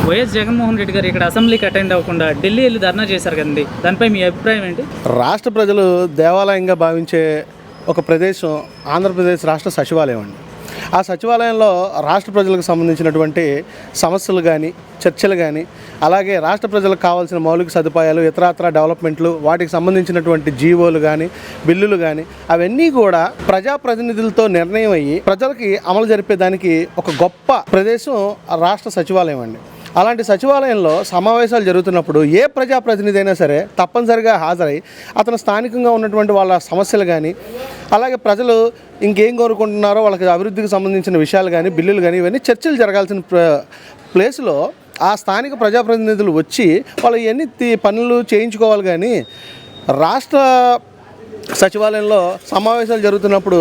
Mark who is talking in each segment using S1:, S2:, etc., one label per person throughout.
S1: YS Jaganmohan Reddy గారు ఇక్కడ అసెంబ్లీకి అటెండ్ అవ్వకుండా ఢిల్లీ వెళ్ళి ధర్నా చేశారు కదండి, దానిపై మీ అభిప్రాయం ఏంటి?
S2: రాష్ట్ర ప్రజలు దేవాలయంగా భావించే ఒక ప్రదేశం ఆంధ్రప్రదేశ్ రాష్ట్ర సచివాలయం అండి. ఆ సచివాలయంలో రాష్ట్ర ప్రజలకు సంబంధించినటువంటి సమస్యలు కానీ, చర్చలు కానీ, అలాగే రాష్ట్ర ప్రజలకు కావాల్సిన మౌలిక సదుపాయాలు, ఇతరత్ర డెవలప్మెంట్లు, వాటికి సంబంధించినటువంటి జీవోలు కానీ, బిల్లులు కానీ, అవన్నీ కూడా ప్రజాప్రతినిధులతో నిర్ణయం అయ్యి ప్రజలకి అమలు జరిపేదానికి ఒక గొప్ప ప్రదేశం రాష్ట్ర సచివాలయం అండి. అలాంటి సచివాలయంలో సమావేశాలు జరుగుతున్నప్పుడు ఏ ప్రజాప్రతినిధి అయినా సరే తప్పనిసరిగా హాజరై అతను స్థానికంగా ఉన్నటువంటి వాళ్ళ సమస్యలు కానీ, అలాగే ప్రజలు ఇంకేం కోరుకుంటున్నారో వాళ్ళకి అభివృద్ధికి సంబంధించిన విషయాలు కానీ, బిల్లులు కానీ, ఇవన్నీ చర్చలు జరగాల్సిన ప్లేస్లో ఆ స్థానిక ప్రజాప్రతినిధులు వచ్చి వాళ్ళు ఇవన్నీ పనులు చేయించుకోవాలి. కానీ రాష్ట్ర సచివాలయంలో సమావేశాలు జరుగుతున్నప్పుడు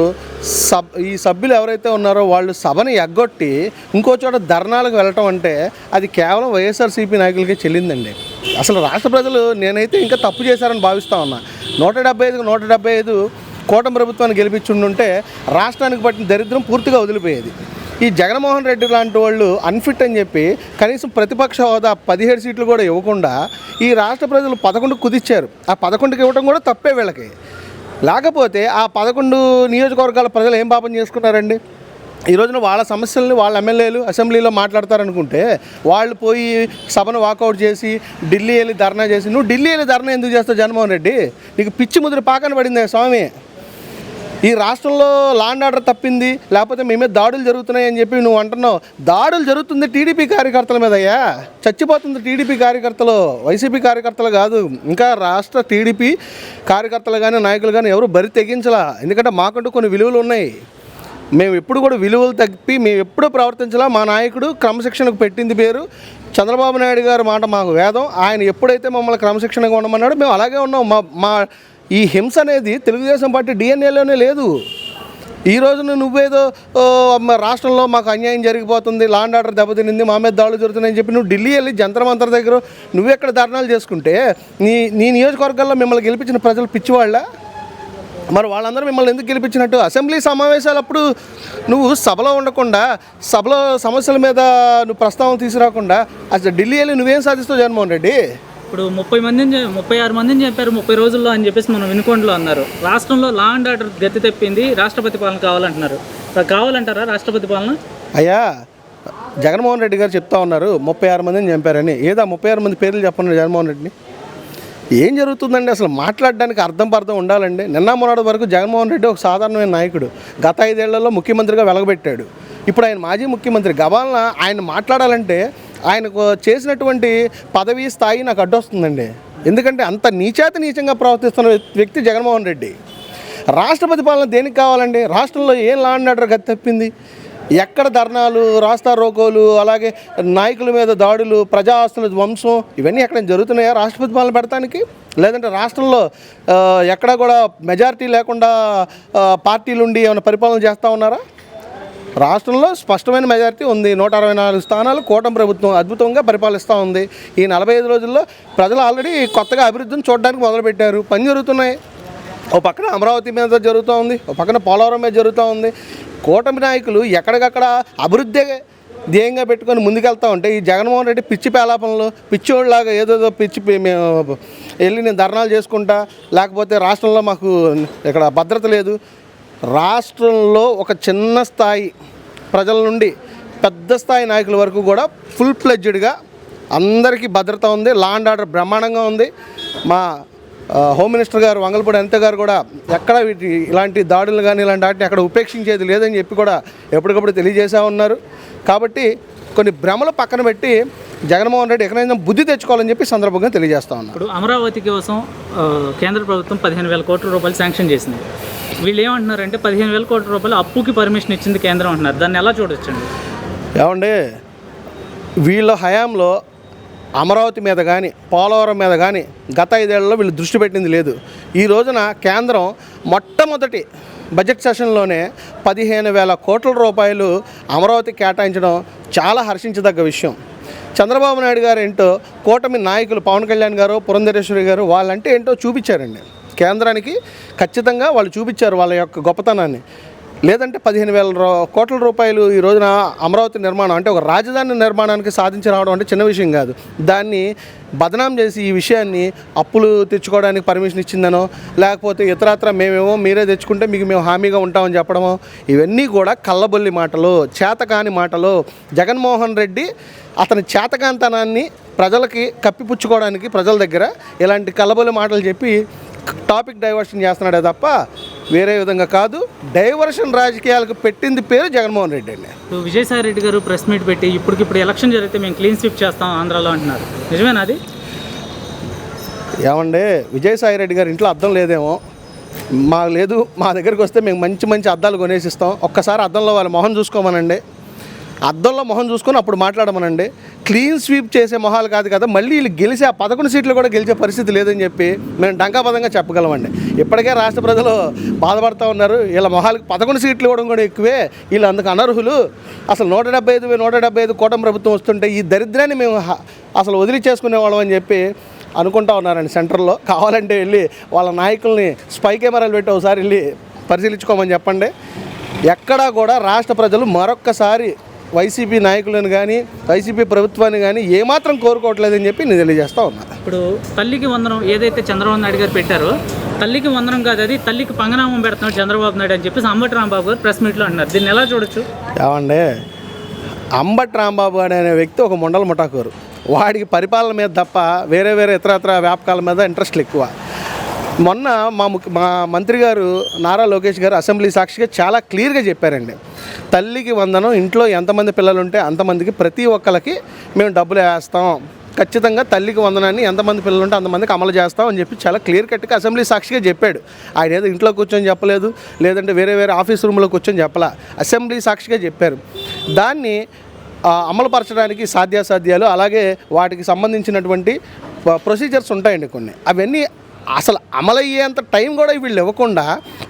S2: ఈ సభ్యులు ఎవరైతే ఉన్నారో వాళ్ళు సభని ఎగ్గొట్టి ఇంకో చోట ధర్నాలకు వెళ్ళటం అంటే అది కేవలం వైఎస్ఆర్సీపీ నాయకులకే చెల్లిందండి. అసలు రాష్ట్ర ప్రజలు నేనైతే ఇంకా తప్పు చేశారని భావిస్తూ ఉన్నా. 175 కూటమి ప్రభుత్వాన్ని గెలిపించుండుంటే రాష్ట్రానికి పట్టిన దరిద్రం పూర్తిగా వదిలిపోయేది. ఈ జగన్మోహన్ రెడ్డి లాంటి వాళ్ళు అన్ఫిట్ అని చెప్పి కనీసం ప్రతిపక్ష హోదా 17 సీట్లు కూడా ఇవ్వకుండా ఈ రాష్ట్ర ప్రజలు 11 కుదిచ్చారు. ఆ 11కి ఇవ్వడం కూడా తప్పే వీళ్ళకి. లేకపోతే ఆ 11 నియోజకవర్గాల ప్రజలు ఏం పాపం చేసుకున్నారండి? ఈ రోజున వాళ్ళ సమస్యల్ని వాళ్ళ ఎమ్మెల్యేలు అసెంబ్లీలో మాట్లాడతారనుకుంటే వాళ్ళు పోయి సభను వాకౌట్ చేసి ఢిల్లీ వెళ్ళి ధర్నా చేసి, నువ్వు ఢిల్లీ వెళ్ళి ధర్నా ఎందుకు చేస్తావు జగన్మోహన్ రెడ్డి? నీకు పిచ్చి ముద్ర పాకన పడిందే స్వామి. ఈ రాష్ట్రంలో లా అండ్ ఆర్డర్ తప్పింది, లేకపోతే మీ మీద దాడులు జరుగుతున్నాయని చెప్పి నువ్వు అంటున్నావు. దాడులు జరుగుతుంది టీడీపీ కార్యకర్తల మీద అయ్యా, చచ్చిపోతుంది టీడీపీ కార్యకర్తలు, వైసీపీ కార్యకర్తలు కాదు. ఇంకా రాష్ట్ర టీడీపీ కార్యకర్తలు కానీ, నాయకులు కానీ ఎవరు బరి తెగించలా. ఎందుకంటే మాకంటూ కొన్ని విలువలు ఉన్నాయి. మేము ఎప్పుడు కూడా విలువలు తప్పి మేము ఎప్పుడూ ప్రవర్తించలా. మా నాయకుడు క్రమశిక్షణకు పెట్టింది పేరు చంద్రబాబు నాయుడు గారు మాట మాకు వేదం. ఆయన ఎప్పుడైతే మమ్మల్ని క్రమశిక్షణగా ఉండమన్నాడో మేము అలాగే ఉన్నాం. మా ఈ హింస అనేది తెలుగుదేశం పార్టీ డిఎన్ఏలోనే లేదు. ఈ రోజున నువ్వేదో రాష్ట్రంలో మాకు అన్యాయం జరిగిపోతుంది, లా అండ్ ఆర్డర్ దెబ్బతినింది, మా మీద దాడులు జరుగుతున్నాయని చెప్పి నువ్వు ఢిల్లీ వెళ్ళి జంతర్ మంతర్ దగ్గర నువ్వెక్కడ ధర్నాలు చేసుకుంటే నీ నియోజకవర్గాల్లో మిమ్మల్ని గెలిపించిన ప్రజలు పిచ్చివాళ్ళ? మరి వాళ్ళందరూ మిమ్మల్ని ఎందుకు గెలిపించినట్టు? అసెంబ్లీ సమావేశాలప్పుడు నువ్వు సభలో ఉండకుండా, సభలో సమస్యల మీద నువ్వు ప్రస్తావన తీసుకురాకుండా అసలు ఢిల్లీ వెళ్ళి నువ్వేం సాధిస్తావు జగన్మోహన్ రెడ్డి?
S1: ఇప్పుడు 36 మందిని చెప్పారు 30 రోజుల్లో అని చెప్పేసి మనం వినుకొండలో అన్నారు. రాష్ట్రంలో లా అండ్ ఆర్డర్ గతి తప్పింది, రాష్ట్రపతి పాలన కావాలంటున్నారు. కావాలంటారా రాష్ట్రపతి పాలన?
S2: అయ్యా, జగన్మోహన్ రెడ్డి గారు చెప్తా ఉన్నారు 36 మందిని చంపారని. ఏదా 36 మంది పేర్లు చెప్పండి జగన్మోహన్ రెడ్డిని. ఏం జరుగుతుందండి? అసలు మాట్లాడడానికి అర్థం పర్థం ఉండాలండి. నిన్న మొన్నటి వరకు జగన్మోహన్ రెడ్డి ఒక సాధారణమైన నాయకుడు. గత 5 ఏళ్లలో ముఖ్యమంత్రిగా వెలగబెట్టాడు. ఇప్పుడు ఆయన మాజీ ముఖ్యమంత్రి. గబాలన ఆయన మాట్లాడాలంటే ఆయనకు చేసినటువంటి పదవి స్థాయి నాకు అడ్డొస్తుందండి. ఎందుకంటే అంత నీచంగా ప్రవర్తిస్తున్న వ్యక్తి జగన్మోహన్ రెడ్డి. రాష్ట్రపతి పాలన దేనికి కావాలండి? రాష్ట్రంలో ఏం లా అండ్ ఆర్డర్ గతి తప్పింది? ఎక్కడ ధర్నాలు, రాస్తా రోకోలు, అలాగే నాయకుల మీద దాడులు, ప్రజా ఆస్తుల ధ్వంసం, ఇవన్నీ ఎక్కడ జరుగుతున్నాయా రాష్ట్రపతి పాలన పెడతానికి? లేదంటే రాష్ట్రంలో ఎక్కడ కూడా మెజారిటీ లేకుండా పార్టీలు ఉండి ఏమైనా పరిపాలన చేస్తూ ఉన్నారా? రాష్ట్రంలో స్పష్టమైన మెజారిటీ ఉంది. 164 స్థానాలు కూటమి ప్రభుత్వం అద్భుతంగా పరిపాలిస్తూ ఉంది. ఈ 45 రోజుల్లో ప్రజలు ఆల్రెడీ కొత్తగా అభివృద్ధిని చూడడానికి మొదలుపెట్టారు. పని జరుగుతున్నాయి. ఓ పక్కన అమరావతి మీద జరుగుతూ ఉంది, ఓ పక్కన పోలవరం మీద జరుగుతూ ఉంది. కూటమి నాయకులు ఎక్కడికక్కడ అభివృద్ధి ధ్యేయంగా పెట్టుకొని ముందుకెళ్తూ ఉంటే ఈ జగన్మోహన్ రెడ్డి పిచ్చి పేలాపనలు, పిచ్చోళ్ళలాగా ఏదేదో మేము వెళ్ళి నేను ధర్నాలు చేసుకుంటా, లేకపోతే రాష్ట్రంలో మాకు ఇక్కడ భద్రత లేదు. రాష్ట్రంలో ఒక చిన్న స్థాయి ప్రజల నుండి పెద్ద స్థాయి నాయకుల వరకు కూడా ఫుల్ ఫ్లెడ్జ్డ్గా అందరికీ భద్రత ఉంది. లా అండ్ ఆర్డర్ బ్రహ్మాండంగా ఉంది. మా హోమ్ మినిస్టర్ గారు వంగలపూడి అనిత గారు కూడా ఎక్కడ ఇలాంటి దాడులు కానీ ఇలాంటి వాటిని అక్కడ ఉపేక్షించేది లేదని చెప్పి కూడా ఎప్పటికప్పుడు తెలియజేసా ఉన్నారు. కాబట్టి కొన్ని భ్రమలు పక్కన పెట్టి జగన్మోహన్ రెడ్డి ఎక్కడైనా బుద్ధి తెచ్చుకోవాలని చెప్పి సందర్భంగా తెలియజేస్తా ఉన్నారు.
S1: ఇప్పుడు అమరావతి కోసం కేంద్ర ప్రభుత్వం 15,000 కోట్ల రూపాయలు శాంక్షన్ చేసింది. వీళ్ళు ఏమంటున్నారంటే 15,000 కోట్ల రూపాయలు అప్పుకి పర్మిషన్ ఇచ్చింది కేంద్రం అంటున్నారు. దాన్ని ఎలా చూడొచ్చండి?
S2: ఏమండి, వీళ్ళ హయాంలో అమరావతి మీద కానీ, పోలవరం మీద కానీ గత 5 ఏళ్లలో వీళ్ళు దృష్టి పెట్టింది లేదు. ఈ రోజున కేంద్రం మొట్టమొదటి బడ్జెట్ సెషన్లోనే 15,000 కోట్ల రూపాయలు అమరావతి కేటాయించడం చాలా హర్షించదగ్గ విషయం. చంద్రబాబు నాయుడు గారు ఏంటో, కూటమి నాయకులు పవన్ కళ్యాణ్ గారు, పురంధరేశ్వరి గారు వాళ్ళంటే ఏంటో చూపించారండి. కేంద్రానికి ఖచ్చితంగా వాళ్ళు చూపించారు వాళ్ళ యొక్క గొప్పతనాన్ని. లేదంటే 15,000 కోట్ల రూపాయలు ఈ రోజున అమరావతి నిర్మాణం అంటే ఒక రాజధాని నిర్మాణానికి సాధించి రావడం అంటే చిన్న విషయం కాదు. దాన్ని బదనాం చేసి ఈ విషయాన్ని అప్పులు తెచ్చుకోవడానికి పర్మిషన్ ఇచ్చిందనో, లేకపోతే ఇతరత్ర మేమేమో మీరే తెచ్చుకుంటే మీకు మేము హామీగా ఉంటామని చెప్పడమో, ఇవన్నీ కూడా కళ్ళబొల్లి మాటలు, చేతకాని మాటలు. జగన్మోహన్ రెడ్డి అతని చేతకాంతనాన్ని ప్రజలకి కప్పిపుచ్చుకోవడానికి ప్రజల దగ్గర ఇలాంటి కళ్ళబొల్లి మాటలు చెప్పి టాపిక్ డైవర్షన్ చేస్తున్నాడే తప్ప వేరే విధంగా కాదు. డైవర్షన్ రాజకీయాలకు పెట్టింది పేరు జగన్మోహన్ రెడ్డి అండి.
S1: ఇప్పుడు విజయసాయి రెడ్డి గారు ప్రెస్ మీట్ పెట్టి ఇప్పుడు ఎలక్షన్ జరిగితే మేము క్లీన్ స్వీప్ చేస్తాం ఆంధ్రాలో అంటున్నారు. నిజమేనా అది?
S2: ఏమండే, విజయసాయి రెడ్డి గారి ఇంట్లో అద్దం లేదేమో, మాకు లేదు, మా దగ్గరికి వస్తే మేము మంచి మంచి అద్దాలు కొనేసిస్తాం. ఒక్కసారి అద్దంలో వాళ్ళ మొహం చూసుకోమనండి, అద్దంలో మొహం చూసుకొని అప్పుడు మాట్లాడమనండి. క్లీన్ స్వీప్ చేసే మొహాలు కాదు కదా, మళ్ళీ వీళ్ళు గెలిచి ఆ 11 సీట్లు కూడా గెలిచే పరిస్థితి లేదని చెప్పి మేము డంకాపదంగా చెప్పగలమండి. ఇప్పటికే రాష్ట్ర ప్రజలు బాధపడుతూ ఉన్నారు. వీళ్ళ మొహాలకు 11 సీట్లు ఇవ్వడం కూడా ఎక్కువే, వీళ్ళు అందుకు అనర్హులు. అసలు 175 కూటమి ప్రభుత్వం వస్తుంటే ఈ దరిద్రాన్ని మేము అసలు వదిలిచేసుకునేవాళ్ళం అని చెప్పి అనుకుంటా ఉన్నారండి. సెంటర్లో కావాలంటే వెళ్ళి వాళ్ళ నాయకుల్ని స్పై కెమెరాలు పెట్టి ఒకసారి వెళ్ళి పరిశీలించుకోమని చెప్పండి. ఎక్కడా కూడా రాష్ట్ర ప్రజలు మరొక్కసారి వైసీపీ నాయకులను కానీ వైసీపీ ప్రభుత్వాన్ని కానీ ఏమాత్రం కోరుకోవట్లేదని చెప్పి నేను తెలియజేస్తూ ఉన్నాను.
S1: ఇప్పుడు తల్లికి వందనం ఏదైతే చంద్రబాబు నాయుడు గారు పెట్టారో, తల్లికి వందనం కాదు, అది తల్లికి పంగనామం పెడుతున్నాడు చంద్రబాబు నాయుడు అని చెప్పి అంబటి రాంబాబు గారు ప్రెస్ మీట్లో అంటున్నారు. దీన్ని ఎలా చూడొచ్చు?
S2: ఏమండే, అంబటి రాంబాబు గారు అనే వ్యక్తి ఒక ముండల ముఠాకోరు. వాడికి పరిపాలన మీద తప్ప వేరే ఇతరత్ర వ్యాపకాల మీద ఇంట్రెస్ట్లు ఎక్కువ. మొన్న మా మంత్రి గారు నారా లోకేష్ గారు అసెంబ్లీ సాక్షిగా చాలా క్లియర్గా చెప్పారండి. తల్లికి వందనం, ఇంట్లో ఎంతమంది పిల్లలు ఉంటే అంతమందికి ప్రతి ఒక్కరికి మేము డబ్బులు వేస్తాం, ఖచ్చితంగా తల్లికి వందనాన్ని ఎంతమంది పిల్లలు ఉంటే అంతమందికి అమలు చేస్తాం అని చెప్పి చాలా క్లియర్ కట్గా అసెంబ్లీ సాక్షిగా చెప్పాడు. ఆయన ఏదో ఇంట్లో కూర్చొని చెప్పలేదు, లేదంటే వేరే ఆఫీస్ రూమ్లో కూర్చొని చెప్పలా, అసెంబ్లీ సాక్షిగా చెప్పారు. దాన్ని అమలుపరచడానికి సాధ్యాసాధ్యాలు, అలాగే వాటికి సంబంధించినటువంటి ప్రొసీజర్స్ ఉంటాయండి కొన్ని. అవన్నీ అసలు అమలయ్యేంత టైం కూడా వీళ్ళు ఇవ్వకుండా,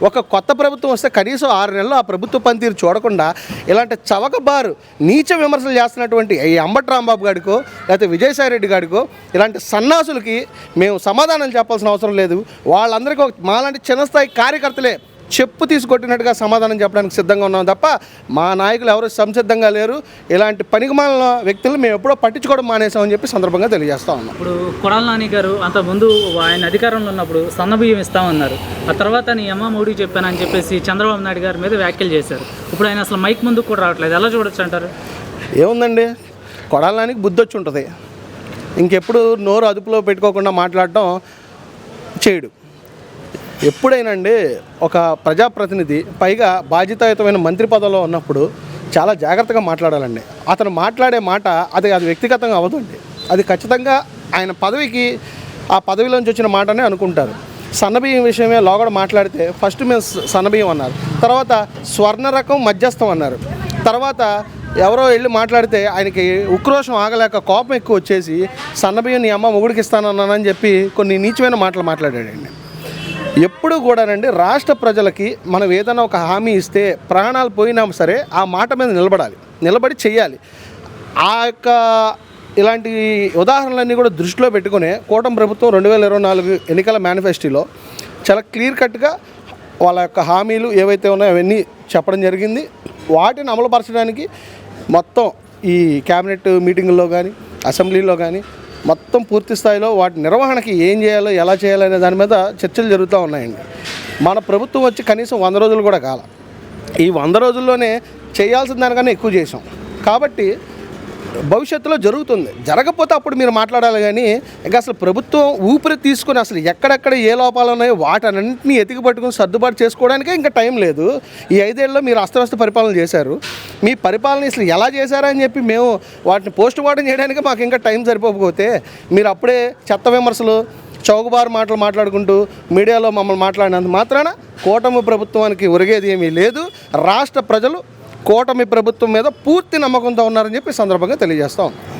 S2: ఒక కొత్త ప్రభుత్వం వస్తే కనీసం 6 నెలలు ఆ ప్రభుత్వ పనితీరు చూడకుండా ఇలాంటి చవకబారు నీచ విమర్శలు చేస్తున్నటువంటి ఈ అంబటి రాంబాబు గాడికో లేకపోతే విజయసాయి రెడ్డి గాడికో ఇలాంటి సన్నాసులకి మేము సమాధానం చెప్పాల్సిన అవసరం లేదు. వాళ్ళందరికీ మాలాంటి చిన్నస్థాయి కార్యకర్తలే చెప్పు తీసుకొట్టినట్టుగా సమాధానం చెప్పడానికి సిద్ధంగా ఉన్నాం తప్ప మా నాయకులు ఎవరు సంసిద్ధంగా లేరు. ఇలాంటి పనికిమాలిన వ్యక్తులు మేము ఎప్పుడో పట్టించుకోవడం మానేసామని చెప్పి సందర్భంగా తెలియజేస్తా ఉన్నాం.
S1: ఇప్పుడు కొడాల నాని గారు అంతకుముందు ఆయన అధికారంలో ఉన్నప్పుడు సన్నబియ్యం ఇస్తామన్నారు, ఆ తర్వాత నీ అమ్మ మోడీకి చెప్పానని చెప్పేసి చంద్రబాబు నాయుడు గారి మీద వ్యాఖ్యలు చేశారు. ఇప్పుడు ఆయన అసలు మైక్ ముందుకు కూడా రావట్లేదు. ఎలా చూడొచ్చు అంటారు?
S2: ఏముందండి, కొడాల నానికి బుద్ధి వచ్చి ఉంటుంది. ఇంకెప్పుడు నోరు అదుపులో పెట్టుకోకుండా మాట్లాడటం చేయడు. ఎప్పుడైనా అండి ఒక ప్రజాప్రతినిధి, పైగా బాధ్యతాయుతమైన మంత్రి పదవిలో ఉన్నప్పుడు చాలా జాగ్రత్తగా మాట్లాడాలండి. అతను మాట్లాడే మాట అది వ్యక్తిగతంగా అవ్వదండి, అది ఖచ్చితంగా ఆయన పదవికి, ఆ పదవిలోంచి వచ్చిన మాటనే అనుకుంటారు. సన్నబియ్యం విషయమే లోగడ మాట్లాడితే ఫస్ట్ మేము సన్నబియ్యం అన్నారు, తర్వాత స్వర్ణ రకం మధ్యస్థం అన్నారు, తర్వాత ఎవరో వెళ్ళి మాట్లాడితే ఆయనకి ఉక్రోషం ఆగలేక కోపం ఎక్కువ వచ్చేసి సన్నబియ్యం నీ అమ్మ మొగుడికి ఇస్తానన్నానని చెప్పి కొన్ని నీచమైన మాటలు మాట్లాడాడండి. ఎప్పుడు కూడానండి రాష్ట్ర ప్రజలకి మనం ఏదైనా ఒక హామీ ఇస్తే ప్రాణాలు పోయినా సరే ఆ మాట మీద నిలబడి చెయ్యాలి. ఆ యొక్క ఇలాంటి ఉదాహరణలన్నీ కూడా దృష్టిలో పెట్టుకునే కూటమి ప్రభుత్వం 2024 ఎన్నికల మేనిఫెస్టోలో చాలా క్లియర్ కట్గా వాళ్ళ యొక్క హామీలు ఏవైతే ఉన్నాయో అవన్నీ చెప్పడం జరిగింది. వాటిని అమలుపరచడానికి మొత్తం ఈ క్యాబినెట్ మీటింగుల్లో కానీ అసెంబ్లీలో కానీ మొత్తం పూర్తి స్థాయిలో వాటి నిర్వహణకి ఏం చేయాలో ఎలా చేయాలనే దాని మీద చర్చలు జరుగుతూ ఉన్నాయండి. మన ప్రభుత్వం వచ్చి కనీసం 100 రోజులు కూడా కాల. ఈ 100 రోజుల్లోనే చేయాల్సిన దానికన్నా ఎక్కువ చేసాం. కాబట్టి భవిష్యత్తులో జరుగుతుంది, జరగకపోతే అప్పుడు మీరు మాట్లాడాలి. కానీ ఇంకా అసలు ప్రభుత్వం ఊపిరి తీసుకుని అసలు ఎక్కడెక్కడ ఏ లోపాలు ఉన్నాయో వాటన్నింటినీ ఎతికి పట్టుకుని సర్దుబాటు చేసుకోవడానికే ఇంకా టైం లేదు. ఈ 5 ఏళ్ళలో మీరు అస్తవ్యస్త పరిపాలన చేశారు. మీ పరిపాలన అసలు ఎలా చేశారని చెప్పి మేము వాటిని పోస్ట్ మార్టం చేయడానికి మాకు ఇంకా టైం సరిపోకపోతే మీరు అప్పుడే చెత్త విమర్శలు, చౌకబారు మాటలు మాట్లాడుకుంటూ మీడియాలో మమ్మల్ని మాట్లాడినంత మాత్రాన కూటమి ప్రభుత్వానికి ఒరిగేది ఏమీ లేదు. రాష్ట్ర ప్రజలు కూటమి ప్రభుత్వం మీద పూర్తి నమ్మకంతో ఉన్నారని చెప్పి సందర్భంగా తెలియజేస్తాం.